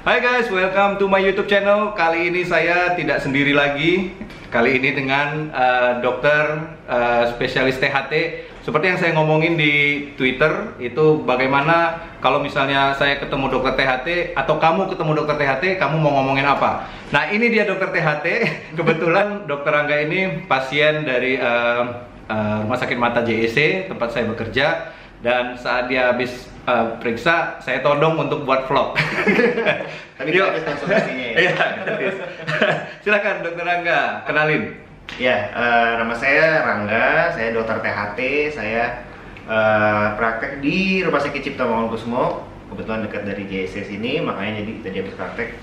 Hai guys, welcome to my YouTube channel. Kali ini saya tidak sendiri lagi. Kali ini dengan dokter spesialis THT. Seperti yang saya ngomongin di Twitter, itu bagaimana kalau misalnya saya ketemu dokter THT atau kamu ketemu dokter THT, kamu mau ngomongin apa? Nah, ini dia dokter THT. Kebetulan dokter Rangga ini pasien dari Rumah Sakit Mata JEC, tempat saya bekerja. Dan saat dia habis periksa, saya todong untuk buat vlog. Tapi gratis konsultasinya ya? Iya, gratis. Silakan dokter Rangga, kenalin. Ya, nama saya Rangga, saya dokter THT, saya praktek di Rumah Sakit Cipto Mangunkusumo. Kebetulan dekat dari JSC sini, makanya jadi tadi habis praktek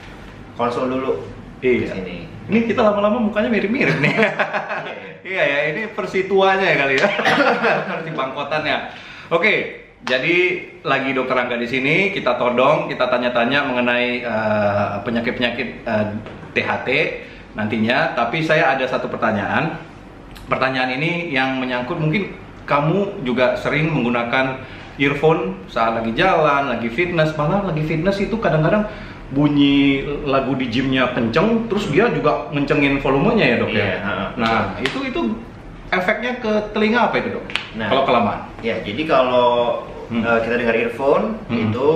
konsul dulu di sini. Ini kita lama-lama mukanya mirip-mirip nih. Iya ya, ini versi tuanya ya kali ya. Versi bangkotannya. Oke, jadi lagi dokter Rangga di sini, kita todong, kita tanya-tanya mengenai penyakit-penyakit THT nantinya. Tapi saya ada satu pertanyaan. Pertanyaan ini yang menyangkut mungkin kamu juga sering menggunakan earphone saat lagi jalan, lagi fitness. Malah lagi fitness itu kadang-kadang bunyi lagu di gymnya kenceng, terus dia juga ngencengin volumenya ya dok ya. Nah itu efeknya ke telinga apa itu dok? Nah, kalau kelamaan? Ya, jadi kalau kita dengar earphone itu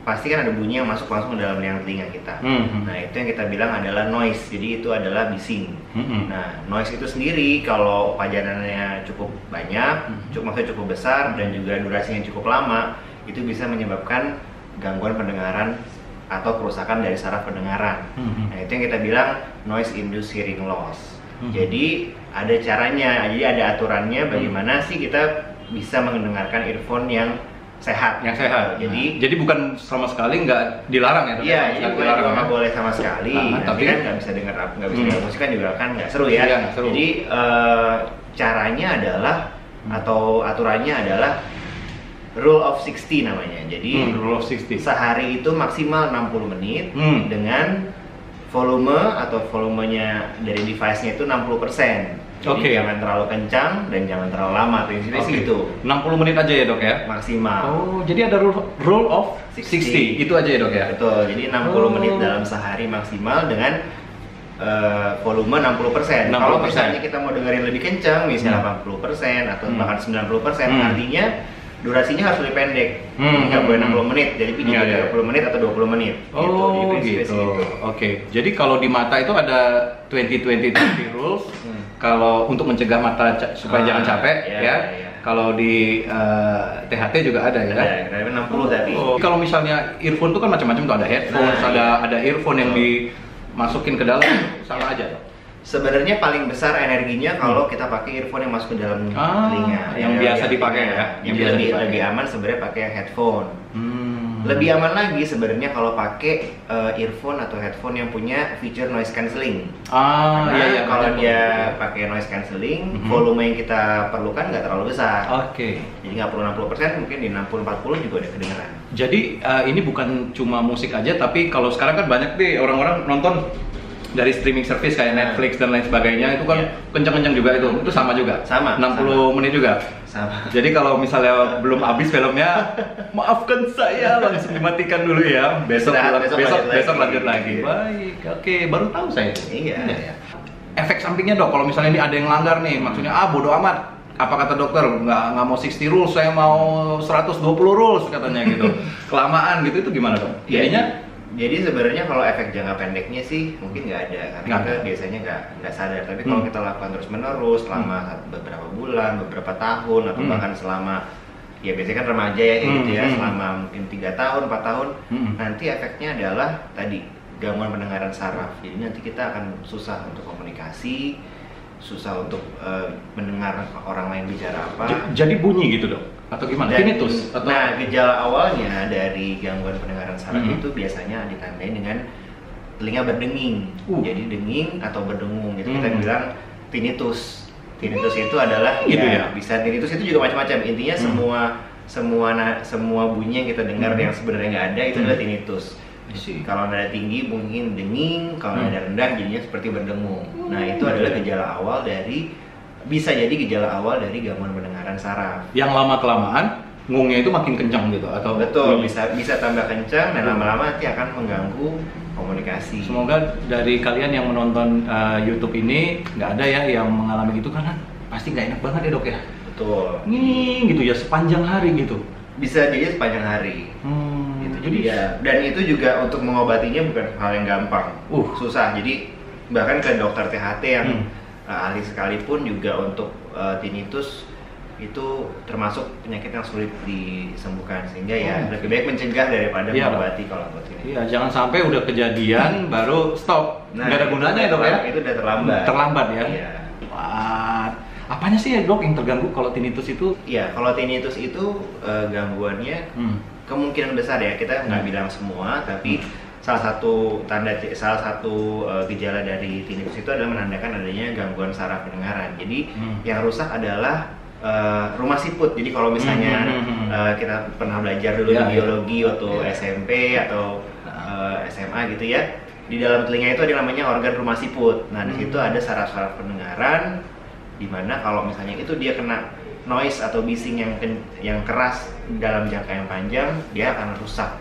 pasti kan ada bunyi yang masuk langsung ke dalam liang telinga kita. Nah, itu yang kita bilang adalah noise. Jadi itu adalah bising. Nah, noise itu sendiri kalau pajanannya cukup banyak, maksudnya cukup besar dan juga durasinya cukup lama, itu bisa menyebabkan gangguan pendengaran atau kerusakan dari saraf pendengaran. Nah, itu yang kita bilang noise induced hearing loss. Jadi ada caranya, jadi ada aturannya bagaimana sih kita bisa mendengarkan earphone yang sehat. Yang sehat. Jadi bukan sama sekali nggak dilarang ya? Iya, jadi bukan nggak boleh sama sekali. Tapi kan nggak bisa dengar musik kan juga kan nggak seru ya. Iya, seru. Jadi caranya adalah atau aturannya adalah Rule of 60 namanya. Jadi Rule of 60. Sehari itu maksimal 60 menit dengan volume atau volumenya dari device-nya itu 60%. Jadi jangan terlalu kencang dan jangan terlalu lama. Prinsipnya sih gitu. 60 menit aja ya dok ya? Maksimal. Oh, jadi ada rule of 60. Itu aja ya dok ya? Betul. Jadi 60 menit dalam sehari maksimal dengan volume 60%. Kalau misalnya kita mau dengerin lebih kencang, misalnya 80% atau bahkan 90%, artinya durasinya harus lebih pendek. Nggak boleh 60 menit, jadi pindah 30 menit atau 20 menit. Oh gitu. Oke. Jadi kalau di mata itu ada 20-20-20 rules. Kalau untuk mencegah mata supaya jangan capek ya. Kalau di THT juga ada ya. Ada 60 tadi. Kalau misalnya earphone itu kan macam-macam tuh, ada headphone, ada earphone yang dimasukin ke dalam, sama aja. Sebenarnya paling besar energinya kalau kita pakai earphone yang masuk ke dalam telinga. Yang biasa dipakai ya. Jadi lebih aman sebenarnya pakai headphone. Lebih aman lagi sebenarnya kalau pakai earphone atau headphone yang punya feature noise cancelling. Karena kalau dia pakai noise cancelling, volume yang kita perlukan nggak terlalu besar. Jadi nggak perlu 60%, mungkin di 60-40 juga udah kedengeran. Jadi ini bukan cuma musik aja, tapi kalau sekarang kan banyak deh orang-orang nonton dari streaming service kayak Netflix dan lain sebagainya, itu kan kencang-kencang juga itu sama juga? Sama 60 menit juga? Sama. Jadi kalau misalnya belum habis filmnya, maafkan saya, langsung dimatikan dulu ya. Besok lanjut lagi. Baik, oke, baru tahu saya itu. Iya. Efek sampingnya dok, kalau misalnya ini ada yang langgar nih, maksudnya bodo amat. Apa kata dokter, nggak mau 60 rules, saya mau 120 rules katanya gitu. Kelamaan gitu, itu gimana dok? Jadi sebenarnya kalau efek jangka pendeknya sih mungkin nggak ada, karena kita biasanya nggak sadar. Tapi kalau kita lakukan terus menerus selama beberapa bulan, beberapa tahun, atau bahkan selama biasanya kan remaja ya gitu ya, selama mungkin 3 tahun, 4 tahun, nanti efeknya adalah tadi gangguan pendengaran saraf. Jadi nanti kita akan susah untuk komunikasi, susah untuk mendengar orang lain bicara apa. Jadi bunyi gitu dok? Atau gimana? Tinnitus? Nah, gejala awalnya dari gangguan pendengaran saraf itu biasanya ditandai dengan telinga berdenging. Jadi denging atau berdengung, itu kita bilang tinnitus. Tinnitus itu adalah bisa tinnitus itu juga macam-macam. Intinya semua bunyi yang kita dengar yang sebenarnya nggak ada itu adalah tinnitus. Kalau nada tinggi mungkin denging, kalau nada rendah jadinya seperti berdengung. Nah, itu adalah gejala awal dari gangguan pendengaran saraf. Yang lama kelamaan ngungnya itu makin kencang gitu atau betul bisa tambah kencang dan lama-lama nanti akan mengganggu komunikasi. Semoga dari kalian yang menonton YouTube ini nggak ada ya yang mengalami gitu karena pasti nggak enak banget ya dok ya. Betul. Nih gitu ya sepanjang hari gitu. Bisa jadi sepanjang hari. Gitu. Jadi ya dan itu juga untuk mengobatinya bukan hal yang gampang. Susah. Jadi bahkan ke dokter THT yang ahli sekalipun juga untuk tinnitus itu termasuk penyakit yang sulit disembuhkan, sehingga ya lebih baik mencegah daripada mengobati kalau buat ini. Iya, jangan sampai udah kejadian baru stop. Nggak ada gunanya ya dok ya? Itu udah terlambat. Terlambat ya? Iya. Wah, apanya sih ya dok yang terganggu kalau tinnitus itu? Iya, kalau tinnitus itu gangguannya kemungkinan besar ya, kita nggak bilang semua, tapi salah satu gejala dari tinnitus itu adalah menandakan adanya gangguan saraf pendengaran. Jadi yang rusak adalah rumah siput. Jadi kalau misalnya kita pernah belajar dulu di biologi waktu SMP atau SMA gitu ya, di dalam telinga itu ada namanya organ rumah siput. Nah di situ ada saraf-saraf pendengaran, dimana kalau misalnya itu dia kena noise atau bising yang keras dalam jangka yang panjang, dia akan rusak.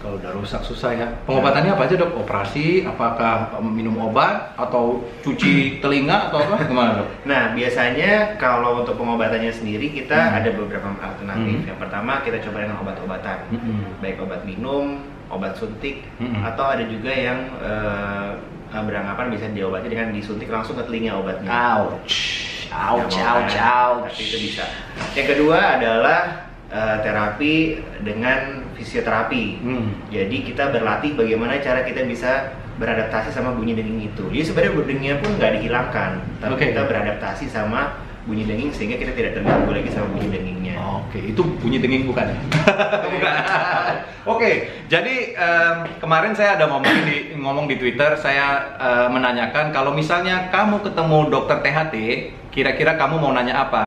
Kalau udah rusak susah ya. Pengobatannya apa aja dok? Operasi? Apakah minum obat? Atau cuci telinga? Atau apa? Gimana dok? Nah biasanya kalau untuk pengobatannya sendiri kita ada beberapa alternatif. Yang pertama kita coba dengan obat-obatan, baik obat minum, obat suntik, atau ada juga yang beranggapan bisa diobati dengan disuntik langsung ke telinga obatnya. Ouch. Tapi itu bisa. Yang kedua adalah terapi dengan fisioterapi. Jadi kita berlatih bagaimana cara kita bisa beradaptasi sama bunyi denging itu. Jadi sebenarnya bunyi dengingnya pun nggak dihilangkan, tapi kita beradaptasi sama bunyi denging sehingga kita tidak terganggu lagi sama bunyi dengingnya. Oke, itu bunyi denging bukan ya? Bukan. Oke, jadi kemarin saya ada ngomong di Twitter, saya menanyakan kalau misalnya kamu ketemu dokter THT, kira-kira kamu mau nanya apa?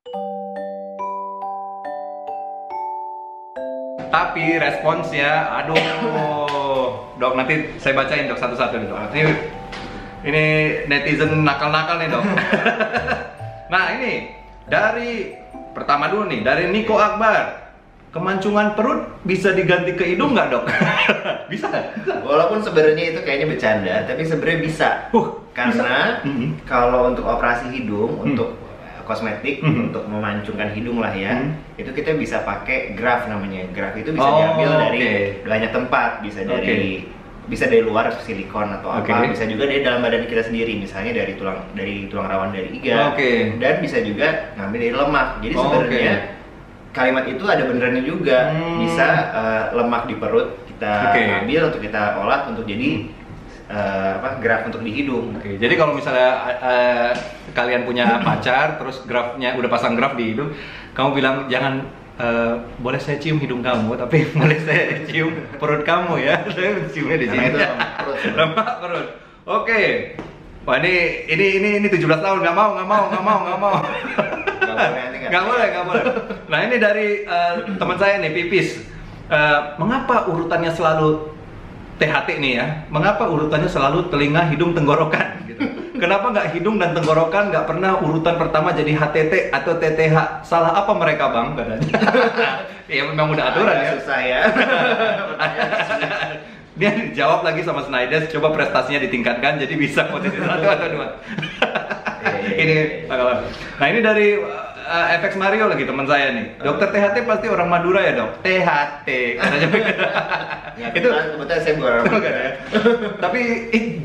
Tapi responsnya, aduh, dok nanti saya bacain dok satu-satu nih dok. Ini netizen nakal-nakal nih dok. Nah ini dari pertama dulu nih dari Niko Akbar, kemancungan perut bisa diganti ke hidung nggak dok? Bisa nggak? Walaupun sebenarnya itu kayaknya bercanda, tapi sebenarnya bisa. Karena kalau untuk operasi hidung, untuk kosmetik, untuk memancungkan hidung lah ya, itu kita bisa pakai graft namanya. Graft itu bisa diambil dari banyak tempat, bisa dari luar silikon atau apa, bisa juga dari dalam badan kita sendiri, misalnya dari tulang rawan dari iga, dan bisa juga ngambil dari lemak. Jadi sebenarnya kalimat itu ada benerannya juga, bisa lemak di perut kita ambil untuk kita olah untuk jadi graft untuk di hidung. Jadi kalau misalnya kalian punya pacar terus graftnya udah pasang graft di hidung, kamu bilang jangan boleh saya cium hidung kamu, tapi boleh saya cium perut kamu ya. Saya ciumnya di sini. Lemak perut. Oke. Wah ini 17 tahun nggak mau. Nggak boleh. Nah ini dari teman saya nih Pipis. Mengapa urutannya selalu THT nih ya? Mengapa urutannya selalu telinga, hidung, tenggorokan? Gitu. Kenapa nggak hidung dan tenggorokan nggak pernah urutan pertama jadi HTT atau TTH? Salah apa mereka bang? Katanya. Ya memang udah aturan ya. Susah ya. Dia dijawab lagi sama Snyders, coba prestasinya ditingkatkan jadi bisa posisi 1 atau 2. Ini nah ini dari FX Mario lagi teman saya nih. Dokter THT pasti orang Madura ya dok? THT katanya. Itu kebetulan saya bukan orang Madura ya. Tapi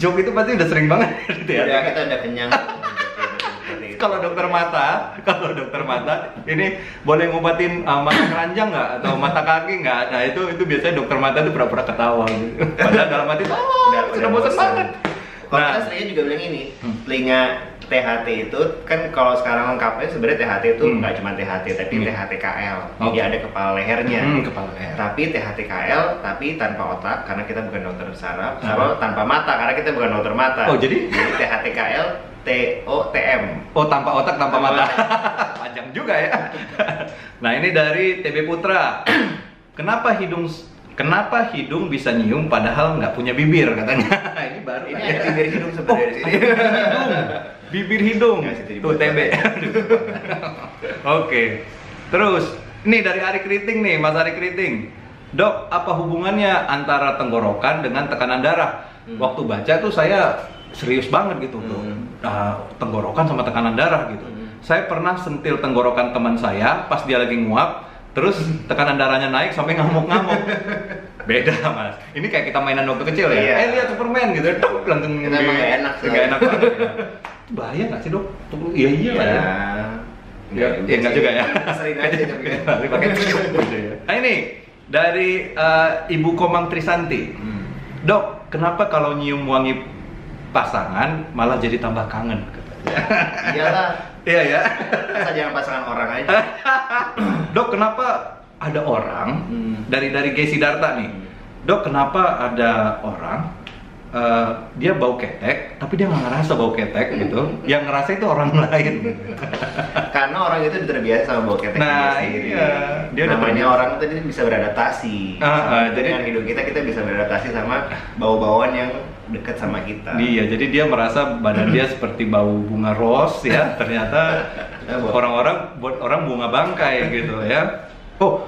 joke itu pasti udah sering banget gitu ya. Ya kita udah kenyang. Kalau dokter mata ini boleh ngobatin mata keranjang nggak atau mata kaki nggak? Nah itu biasanya dokter mata itu pura-pura ketawa gitu. Padahal dalam hati sudah bosan banget. Kalau kita seringnya juga bilang ini, telinga THT itu kan kalau sekarang lengkapnya sebenarnya THT itu nggak cuma THT tapi THT-KL. Jadi ada kepala lehernya. Kepala leher. Tapi THT-KL tapi tanpa otak karena kita bukan dokter saraf, sama tanpa mata karena kita bukan dokter mata. Oh jadi THT-KL TOTM. Oh tanpa otak tanpa mata. Panjang juga ya. Nah ini dari TB Putra. Kenapa hidung bisa nyium padahal nggak punya bibir katanya? Ini baru. Ini ada bibir hidung sebenarnya di sini. Bibir hidung. Tuh TB. Oke. Terus Ini dari Ari Kriting nih, Mas Ari Kriting. Dok, apa hubungannya antara tenggorokan dengan tekanan darah? Waktu baca tuh saya serius banget gitu, tenggorokan sama tekanan darah gitu. Saya pernah sentil tenggorokan teman saya pas dia lagi nguap, terus tekanan darahnya naik sampai ngamuk-ngamuk. Beda Mas. Ini kayak kita mainan waktu kecil ya. Iya. Lihat Superman gitu, langsung Kita emang gak enak. Gak enak banget. Ya. Bahaya nggak sih dok? Iya lah ya. Ya enggak juga ya. Sering aja tapi pakai Nah ini dari Ibu Komang Trisanti. Dok, kenapa kalau nyium wangi pasangan malah jadi tambah kangen? Iyalah. Iya ya. Masa jangan pasangan orang aja. Dok, kenapa ada orang dari Gay Sidarta nih? Dok, kenapa ada orang dia bau ketek, tapi dia nggak ngerasa bau ketek gitu. Yang ngerasa itu orang lain. Karena orang itu terbiasa sama bau ketek. Nah iya. Dia namanya orang tadi bisa beradaptasi. Jadi dengan hidup kita bisa beradaptasi sama bau-bauan yang dekat sama kita. Iya, jadi dia merasa badan dia seperti bau bunga ros ya. Ternyata orang bunga bangkai gitu ya. Oh,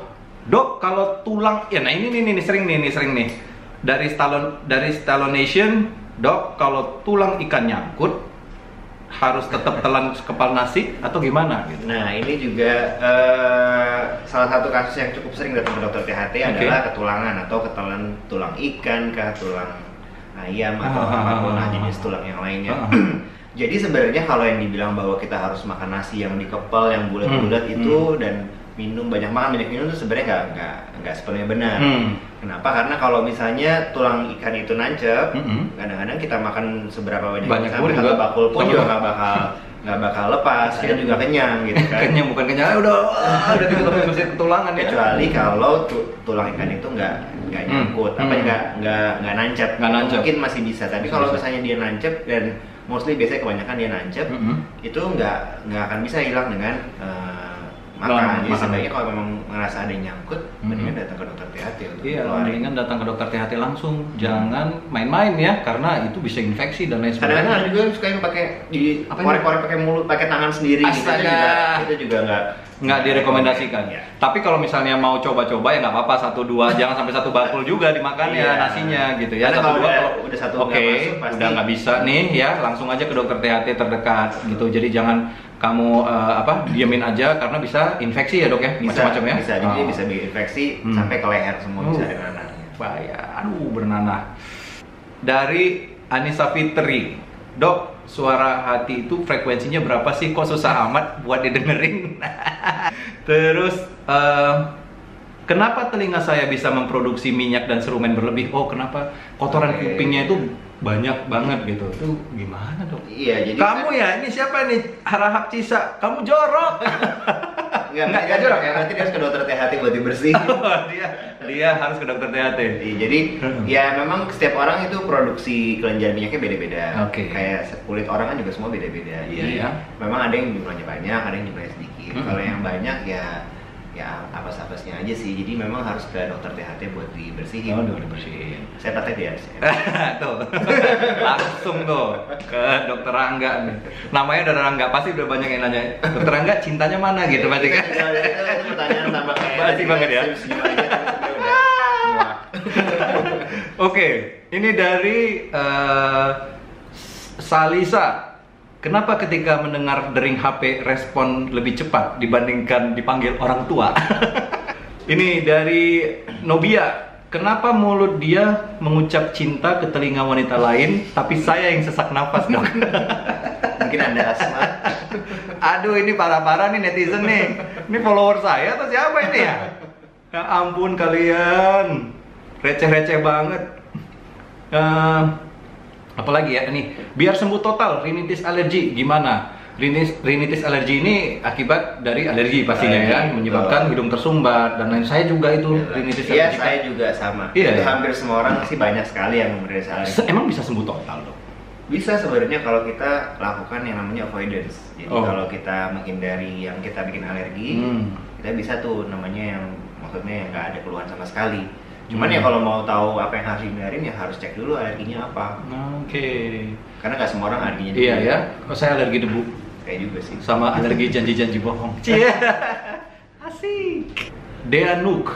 dok, kalau tulang ya, nah ini sering nih. Dari Stallonation, dok, kalau tulang ikan nyangkut harus tetap telan kepal nasi atau gimana gitu? Nah ini juga salah satu kasus yang cukup sering datang ke dokter THT adalah ketulangan atau ketelan tulang ikan, tulang ayam atau apapun jenis tulang yang lainnya. Jadi sebenarnya kalau yang dibilang bahwa kita harus makan nasi yang dikepal, yang bulat-bulat itu dan banyak minum itu sebenarnya nggak sepenuhnya benar. Kenapa? Karena kalau misalnya tulang ikan itu nancep, kadang-kadang kita makan seberapa banyak sampai satu bakul pun juga nggak bakal lepas. Kita juga kenyang gitu kan. Kenyang bukan kenyang, udah ditutup mesin tulangan ya. Kecuali kalau tulang ikan itu nggak nyangkut, nggak nancep. Mungkin masih bisa. Tapi kalau misalnya dia nancep dan mostly biasanya kebanyakan dia nancep, itu nggak akan bisa hilang dengan makan. Jadi sebaiknya kalau memang ngerasa ada yang nyangkut, mendingan datang ke dokter THT. Iya, mendingan datang ke dokter THT langsung. Jangan main-main ya, karena itu bisa infeksi dan lain sebagainya. Kadang-kadang ada juga yang suka yang pakai korek-korek pakai mulut, pakai tangan sendiri. Astaga. Itu juga nggak direkomendasikan. Ya. Tapi kalau misalnya mau coba-coba ya nggak apa-apa, 1-2, jangan sampai 1 bakul juga dimakan ya nasinya gitu ya. 1-2 kalau udah 1 udah nggak bisa nih ya, langsung aja ke dokter THT terdekat gitu. Jadi jangan kamu diamin aja karena bisa infeksi ya dok ya, macam-macam ya. Bisa, jadi bisa infeksi sampai ke leher semua bisa dengan nanahnya. Bahaya, bernanah. Dari Anissa Fitri, dok, suara hati itu frekuensinya berapa sih? Kok susah amat buat didengerin? Terus kenapa telinga saya bisa memproduksi minyak dan serumen berlebih? Oh, kenapa kotoran kupingnya itu banyak banget gitu? Itu gimana dok? Iya, jadi kamu ya, ini siapa nih? Harahap Cisa, kamu jorok. Enggak jorok ya, nanti dia harus ke dokter THT buat dibersihin. dia harus ke dokter THT. Jadi ya memang setiap orang itu produksi kelenjar minyaknya beda-beda. Kayak kulit orang kan juga semua beda-beda. Jadi memang ada yang jumlahnya banyak, ada yang jumlahnya sedikit. Kalau yang banyak ya apes-apesnya aja sih. Jadi memang harus ke dokter THT buat dibersihin. Dibersihin. Saya praktek ya. Tuh. Langsung tuh ke dokter Rangga nih. Namanya udah Rangga, pasti udah banyak yang nanya, dokter Rangga cintanya mana gitu pasti kan. Itu pertanyaan tambah kayak basi banget ya. Oke, ini dari Salisa. Kenapa ketika mendengar dering HP respon lebih cepat dibandingkan dipanggil orang tua? Ini dari Nobia. Kenapa mulut dia mengucap cinta ke telinga wanita lain, tapi saya yang sesak nafas dok? Mungkin Anda asma. Aduh, ini parah-parah nih netizen nih. Ini follower saya atau siapa ini ya? Ya ampun kalian, receh-receh banget. Apalagi ya nih, biar sembuh total rinitis alergi gimana? Rinitis alergi ini akibat dari alergi pastinya ya, menyebabkan hidung tersumbat dan lain. Saya juga itu rinitis alergi. Iya, saya juga sama. Itu hampir semua orang sih, banyak sekali yang menderita alergi. Emang bisa sembuh total dok? Bisa sebenarnya kalau kita lakukan yang namanya avoidance. Jadi kalau kita menghindari yang kita bikin alergi, kita bisa tuh namanya yang maksudnya yang nggak ada keluhan sama sekali. Cuman ya kalau mau tahu apa yang harus dihindarin ya harus cek dulu alerginya apa. Karena nggak semua orang alerginya debu. Iya ya, saya alergi debu. Kayak juga sih. Sama alergi janji-janji bohong. Cie. Asik. Deanuk.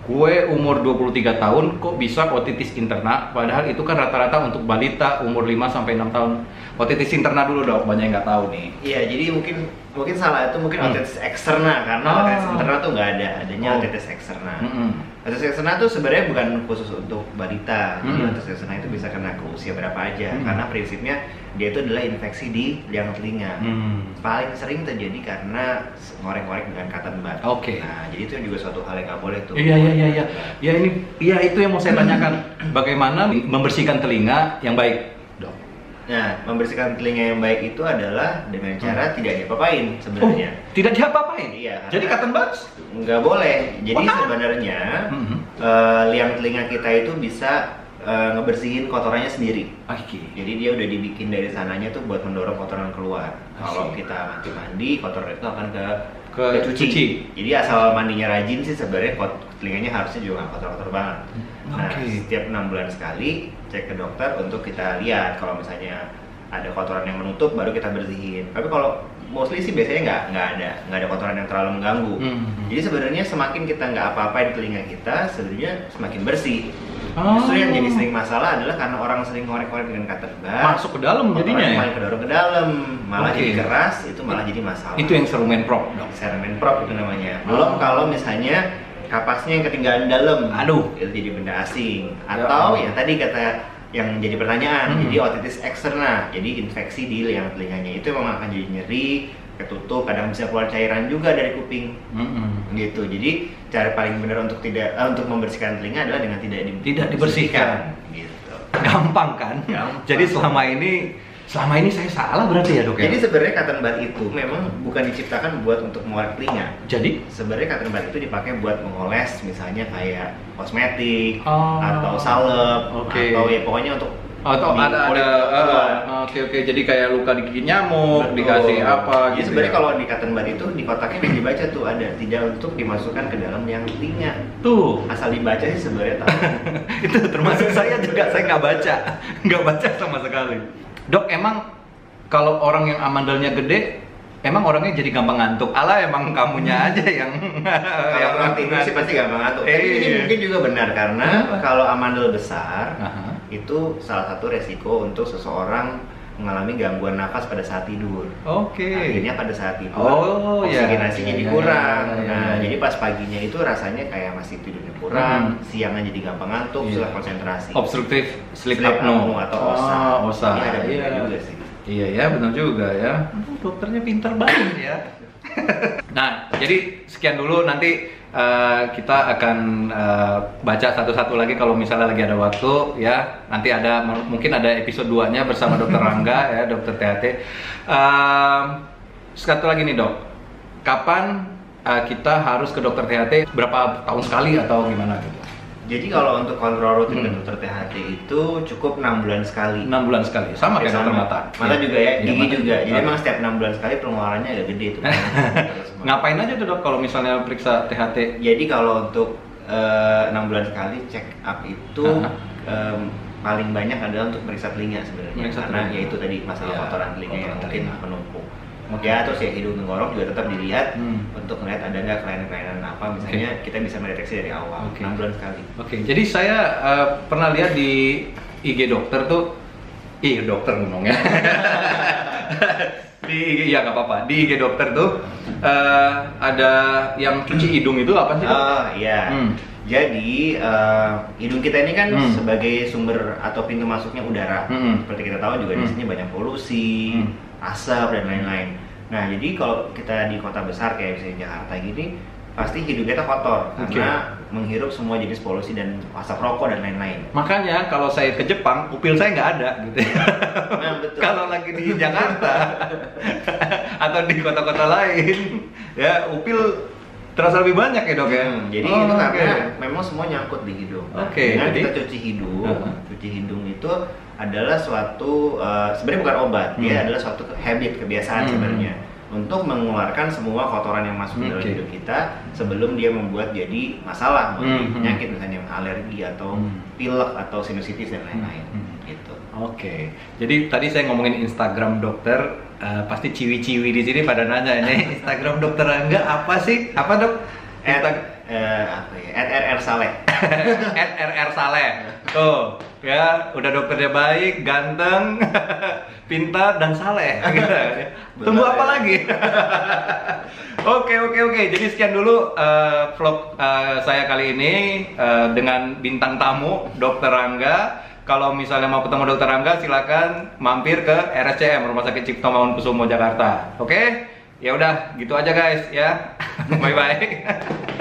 Gue umur 23 tahun kok bisa otitis interna, padahal itu kan rata-rata untuk balita umur 5 sampai 6 tahun. Otitis interna dulu dong, banyak yang nggak tahu nih. Iya, jadi mungkin salah itu mungkin otitis eksterna, karena otitis interna tuh nggak ada, adanya otitis eksterna. Otitis eksterna tuh sebenarnya bukan khusus untuk balita. Jadi otitis eksterna itu bisa kena ke usia berapa aja, karena prinsipnya dia itu adalah infeksi di liang telinga. Paling sering terjadi karena ngorek-ngorek dengan cotton bud. Nah, jadi itu juga suatu hal yang nggak boleh tuh. Iya. Ya itu yang mau saya tanyakan. Bagaimana membersihkan telinga yang baik, Dok? Nah, membersihkan telinga yang baik itu adalah dengan cara tidak diapa-apain sebenarnya. Tidak diapa-apain? Iya. Jadi cotton buds? Nggak boleh. Jadi sebenarnya liang telinga kita itu bisa ngebersihin kotorannya sendiri. Jadi dia udah dibikin dari sananya tuh buat mendorong kotoran keluar. Kalau kita mandi, kotoran itu akan ke cuci. Jadi asal mandinya rajin sih sebenarnya telinganya harusnya juga nggak kotor-kotor banget. Nah, setiap 6 bulan sekali cek ke dokter untuk kita lihat kalau misalnya ada kotoran yang menutup baru kita bersihin. Tapi kalau mostly sih biasanya nggak ada kotoran yang terlalu mengganggu. Jadi sebenarnya semakin kita nggak apa-apain telinga kita, sebenarnya semakin bersih. Justru yang jadi sering masalah adalah karena orang sering ngorek-ngorek dengan cotton bud, masuk ke dalam jadinya ya? Malah kedorong ke dalam, malah jadi keras, itu malah jadi masalah. Itu yang serumen prop, Dok? Serumen prop itu namanya. Belum kalau misalnya kapasnya yang ketinggalan dalam, itu jadi benda asing. Atau yang tadi kata yang jadi pertanyaan, jadi otitis eksterna, jadi infeksi di liang telinganya itu memang akan jadi nyeri, ketutup, kadang bisa keluar cairan juga dari kuping, gitu. Jadi cara paling benar untuk membersihkan telinga adalah dengan tidak dibersihkan, gitu. Gampang kan? Jadi selama ini saya salah berarti ya, Dok? Jadi sebenarnya cotton bud itu memang bukan diciptakan buat untuk mengorek telinga. Jadi sebenarnya cotton bud itu dipakai buat mengoles, misalnya kayak kosmetik atau salep, atau ya pokoknya untuk jadi kayak luka digigit nyamuk. Betul. Dikasih apa gitu. Jadi sebenarnya kalau di cotton bud itu di kotaknya yang dibaca tuh ada tidak untuk dimasukkan ke dalam liang telinga. Tuh, asal dibaca sih sebenarnya tahu. Itu termasuk saya juga, saya nggak baca sama sekali. Dok, emang kalau orang yang amandelnya gede, emang orangnya jadi gampang ngantuk? Ala emang kamunya aja yang kalau orang tidur sih pasti gampang ngantuk. Tapi ini mungkin juga benar karena kalau amandel besar itu salah satu resiko untuk seseorang mengalami gangguan nafas pada saat tidur. Akhirnya pada saat tidur oksigenasi jadi kurang. Jadi pas paginya itu rasanya kayak masih tidurnya kurang, siangnya jadi gampang ngantuk, susah konsentrasi. Obstructive sleep apnea atau OSA. Ini ada benar juga sih. Iya ya, benar juga ya. Dokternya pintar banget ya. Nah, jadi sekian dulu, nanti kita akan baca satu-satu lagi kalau misalnya lagi ada waktu ya. Nanti mungkin ada episode 2-nya bersama Dokter Rangga ya, Dokter THT. Satu lagi nih, Dok. Kapan kita harus ke Dokter THT? Berapa tahun sekali atau gimana gitu? Jadi kalau untuk kontrol rutin ke dokter THT itu cukup 6 bulan sekali. 6 bulan sekali, sama kayak dokter mata. Mata juga ya, gigi juga. Jadi memang setiap 6 bulan sekali pengeluarannya agak gede tuh. Ngapain aja tuh, Dok, kalau misalnya periksa THT? Jadi kalau untuk 6 bulan sekali check up itu paling banyak adalah untuk periksa telinga sebenarnya. Karena ya itu tadi masalah kotoran telinga yang mungkin menumpuk. Ya, terus ya hidung tenggorok juga tetap dilihat untuk melihat ada nggak kelainan-kelainan apa, misalnya kita bisa mendeteksi dari awal. 6 bulan sekali. Jadi saya pernah lihat di IG dokter tuh, dokter ngomongnya. Di IG, ya nggak apa-apa. Di IG dokter tuh ada yang cuci hidung itu apa sih, Dok? Iya. Jadi hidung kita ini kan sebagai sumber atau pintu masuknya udara. Seperti kita tahu juga di sini banyak polusi, asap dan lain-lain. Nah, jadi kalau kita di kota besar kayak misalnya Jakarta gini, pasti hidung kita kotor karena menghirup semua jenis polusi dan asap rokok dan lain-lain. Makanya kalau saya ke Jepang, upil saya nggak ada gitu. Nah, betul. Kalau lagi di Jakarta atau di kota-kota lain, ya upil terasa lebih banyak ya, Dok ya. Jadi itu karena memang semua nyangkut di hidung. Dengan kita cuci hidung itu adalah suatu sebenarnya bukan obat, dia adalah suatu habit, kebiasaan sebenarnya untuk mengeluarkan semua kotoran yang masuk ke dalam hidup kita sebelum dia membuat jadi masalah, penyakit misalnya alergi atau pilek atau sinusitis dan lain-lain. Gitu. Oke. Jadi tadi saya ngomongin Instagram dokter, pasti ciwi-ciwi di sini pada nanya ini Instagram dokter Rangga apa sih? Apa dok? @rr Saleh. @rr Saleh. Tuh, ya udah dokternya baik, ganteng, pintar dan saleh. Tunggu apa lagi? Oke. Jadi sekian dulu vlog saya kali ini dengan bintang tamu Dokter Rangga. Kalau misalnya mau ketemu Dokter Rangga, silakan mampir ke RSCM Rumah Sakit Cipto Mangunkusumo Jakarta. Oke? Ya udah, gitu aja guys ya. Bye bye.